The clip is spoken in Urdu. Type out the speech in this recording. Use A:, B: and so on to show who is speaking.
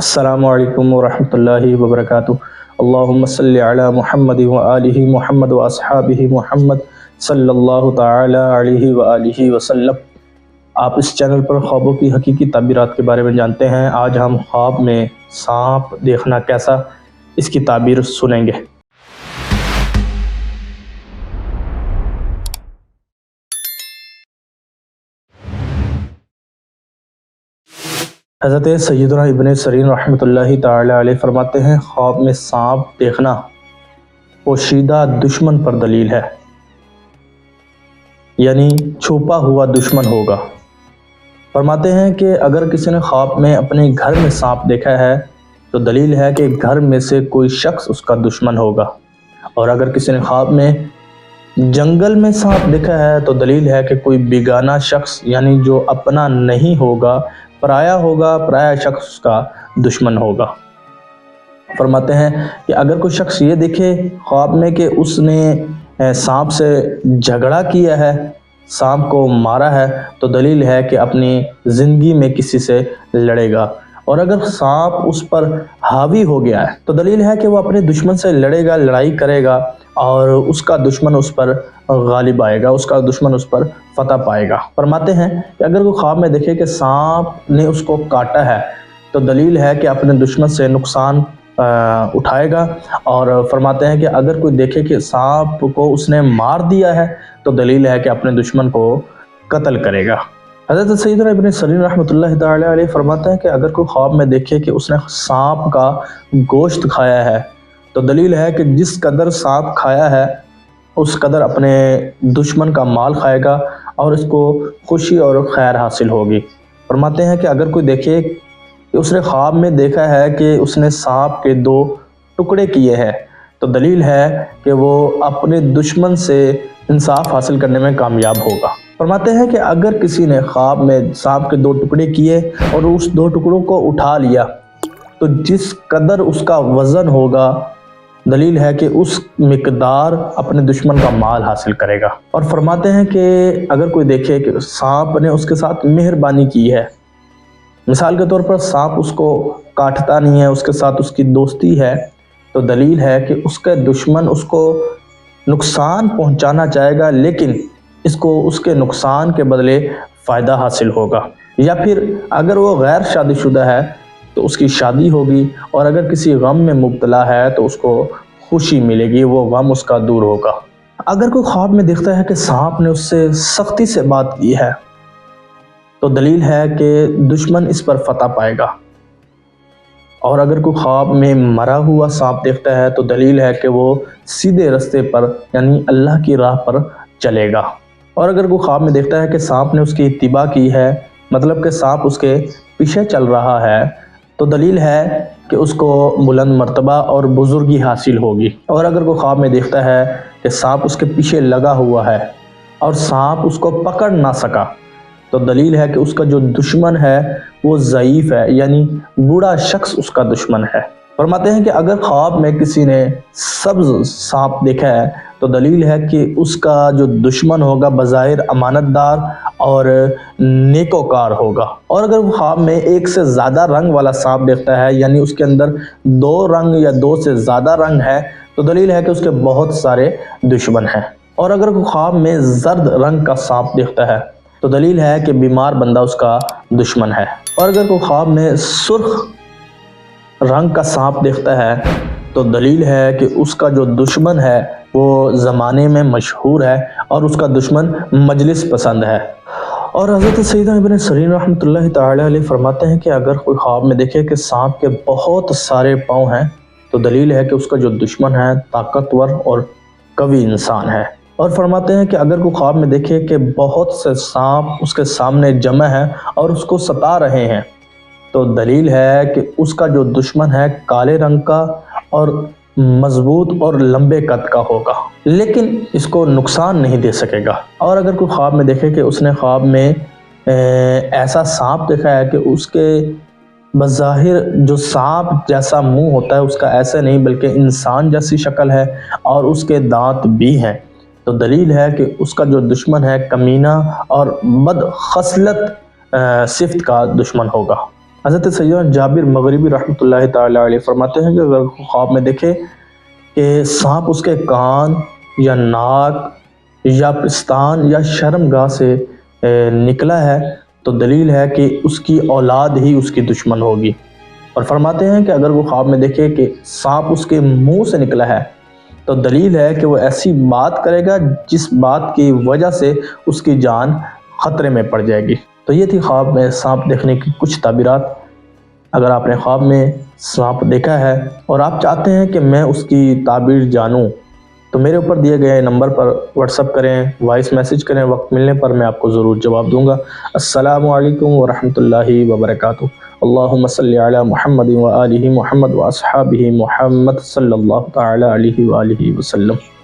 A: السلام علیکم ورحمۃ اللہ وبرکاتہ۔ اللہم صلی علی محمد وآلہ محمد واصحابہ محمد صلی اللہ تعالی علیہ وآلہ وسلم۔ آپ اس چینل پر خوابوں کی حقیقی تعبیرات کے بارے میں جانتے ہیں۔ آج ہم خواب میں سانپ دیکھنا کیسا، اس کی تعبیر سنیں گے۔ حضرت سیدنا ابن سیرین رحمۃ اللہ تعالی علیہ فرماتے ہیں، خواب میں سانپ دیکھنا پوشیدہ دشمن پر دلیل ہے، یعنی چھپا ہوا دشمن ہوگا۔ فرماتے ہیں کہ اگر کسی نے خواب میں اپنے گھر میں سانپ دیکھا ہے تو دلیل ہے کہ گھر میں سے کوئی شخص اس کا دشمن ہوگا، اور اگر کسی نے خواب میں جنگل میں سانپ دیکھا ہے تو دلیل ہے کہ کوئی بیگانہ شخص، یعنی جو اپنا نہیں ہوگا، پرایا شخص اس کا دشمن ہوگا۔ فرماتے ہیں کہ اگر کوئی شخص یہ دیکھے خواب میں کہ اس نے سانپ سے جھگڑا کیا ہے، سانپ کو مارا ہے، تو دلیل ہے کہ اپنی زندگی میں کسی سے لڑے گا، اور اگر سانپ اس پر حاوی ہو گیا ہے تو دلیل ہے کہ وہ اپنے دشمن سے لڑے گا، لڑائی کرے گا، اور اس کا دشمن اس پر غالب آئے گا، اس کا دشمن اس پر فتح پائے گا۔ فرماتے ہیں کہ اگر کوئی خواب میں دیکھے کہ سانپ نے اس کو کاٹا ہے تو دلیل ہے کہ اپنے دشمن سے نقصان اٹھائے گا، اور فرماتے ہیں کہ اگر کوئی دیکھے کہ سانپ کو اس نے مار دیا ہے تو دلیل ہے کہ اپنے دشمن کو قتل کرے گا۔ حضرت سیدنا ابن سیرین رحمۃ اللہ تعالی علیہ فرماتے ہیں کہ اگر کوئی خواب میں دیکھے کہ اس نے سانپ کا گوشت کھایا ہے تو دلیل ہے کہ جس قدر سانپ کھایا ہے اس قدر اپنے دشمن کا مال کھائے گا، اور اس کو خوشی اور خیر حاصل ہوگی۔ فرماتے ہیں کہ اگر کوئی دیکھے کہ اس نے خواب میں دیکھا ہے کہ اس نے سانپ کے 2 ٹکڑے کیے ہیں تو دلیل ہے کہ وہ اپنے دشمن سے انصاف حاصل کرنے میں کامیاب ہوگا۔ فرماتے ہیں کہ اگر کسی نے خواب میں سانپ کے 2 ٹکڑے کیے اور اس 2 ٹکڑوں کو اٹھا لیا تو جس قدر اس کا وزن ہوگا دلیل ہے کہ اس مقدار اپنے دشمن کا مال حاصل کرے گا۔ اور فرماتے ہیں کہ اگر کوئی دیکھے کہ سانپ نے اس کے ساتھ مہربانی کی ہے، مثال کے طور پر سانپ اس کو کاٹتا نہیں ہے، اس کے ساتھ اس کی دوستی ہے، تو دلیل ہے کہ اس کے دشمن اس کو نقصان پہنچانا چاہے گا، لیکن اس کو اس کے نقصان کے بدلے فائدہ حاصل ہوگا۔ یا پھر اگر وہ غیر شادی شدہ ہے تو اس کی شادی ہوگی، اور اگر کسی غم میں مبتلا ہے تو اس کو خوشی ملے گی، وہ غم اس کا دور ہوگا۔ اگر کوئی خواب میں دیکھتا ہے کہ سانپ نے اس سے سختی سے بات کی ہے تو دلیل ہے کہ دشمن اس پر فتح پائے گا، اور اگر کوئی خواب میں مرا ہوا سانپ دیکھتا ہے تو دلیل ہے کہ وہ سیدھے رستے پر، یعنی اللہ کی راہ پر چلے گا۔ اور اگر کوئی خواب میں دیکھتا ہے کہ سانپ نے اس کی اتباع کی ہے، مطلب کہ سانپ اس کے پیچھے چل رہا ہے، تو دلیل ہے کہ اس کو بلند مرتبہ اور بزرگی حاصل ہوگی۔ اور اگر کوئی خواب میں دیکھتا ہے کہ سانپ اس کے پیچھے لگا ہوا ہے اور سانپ اس کو پکڑ نہ سکا تو دلیل ہے کہ اس کا جو دشمن ہے وہ ضعیف ہے، یعنی بوڑھا شخص اس کا دشمن ہے۔ فرماتے ہیں کہ اگر خواب میں کسی نے سبز سانپ دیکھا ہے تو دلیل ہے کہ اس کا جو دشمن ہوگا بظاہر امانت دار اور نیکوکار ہوگا۔ اور اگر وہ خواب میں 1 سے زیادہ رنگ والا سانپ دیکھتا ہے، یعنی اس کے اندر 2 رنگ یا 2 سے زیادہ رنگ ہے، تو دلیل ہے کہ اس کے بہت سارے دشمن ہیں۔ اور اگر وہ خواب میں زرد رنگ کا سانپ دیکھتا ہے تو دلیل ہے کہ بیمار بندہ اس کا دشمن ہے۔ اور اگر کوئی خواب میں سرخ رنگ کا سانپ دیکھتا ہے تو دلیل ہے کہ اس کا جو دشمن ہے وہ زمانے میں مشہور ہے، اور اس کا دشمن مجلس پسند ہے۔ اور حضرت سیدنا ابن سیرین رحمۃ اللہ تعالی علیہ فرماتے ہیں کہ اگر کوئی خواب میں دیکھے کہ سانپ کے بہت سارے پاؤں ہیں تو دلیل ہے کہ اس کا جو دشمن ہے طاقتور اور قوی انسان ہے۔ اور فرماتے ہیں کہ اگر کوئی خواب میں دیکھے کہ بہت سے سانپ اس کے سامنے جمع ہیں اور اس کو ستا رہے ہیں تو دلیل ہے کہ اس کا جو دشمن ہے کالے رنگ کا اور مضبوط اور لمبے قد کا ہوگا، لیکن اس کو نقصان نہیں دے سکے گا۔ اور اگر کوئی خواب میں دیکھے کہ اس نے خواب میں ایسا سانپ دیکھا ہے کہ اس کے بظاہر جو سانپ جیسا منہ ہوتا ہے اس کا ایسے نہیں بلکہ انسان جیسی شکل ہے، اور اس کے دانت بھی ہیں، تو دلیل ہے کہ اس کا جو دشمن ہے کمینہ اور بد خصلت صفت کا دشمن ہوگا۔ حضرت سیدنا جابر مغربی رحمۃ اللہ تعالی علیہ فرماتے ہیں کہ اگر خواب میں دیکھے کہ سانپ اس کے کان یا ناک یا پستان یا شرمگاہ سے نکلا ہے تو دلیل ہے کہ اس کی اولاد ہی اس کی دشمن ہوگی۔ اور فرماتے ہیں کہ اگر وہ خواب میں دیکھے کہ سانپ اس کے منہ سے نکلا ہے تو دلیل ہے کہ وہ ایسی بات کرے گا جس بات کی وجہ سے اس کی جان خطرے میں پڑ جائے گی۔ تو یہ تھی خواب میں سانپ دیکھنے کی کچھ تعبیرات۔ اگر آپ نے خواب میں سانپ دیکھا ہے اور آپ چاہتے ہیں کہ میں اس کی تعبیر جانوں تو میرے اوپر دیے گئے نمبر پر واٹس ایپ کریں، وائس میسج کریں، وقت ملنے پر میں آپ کو ضرور جواب دوں گا۔ السلام علیکم ورحمۃ اللہ وبرکاتہ۔ اللہم صلی علی محمد وآلہ محمد واصحابہ محمد صلی اللہ تعالی علیہ وآلہ وسلم۔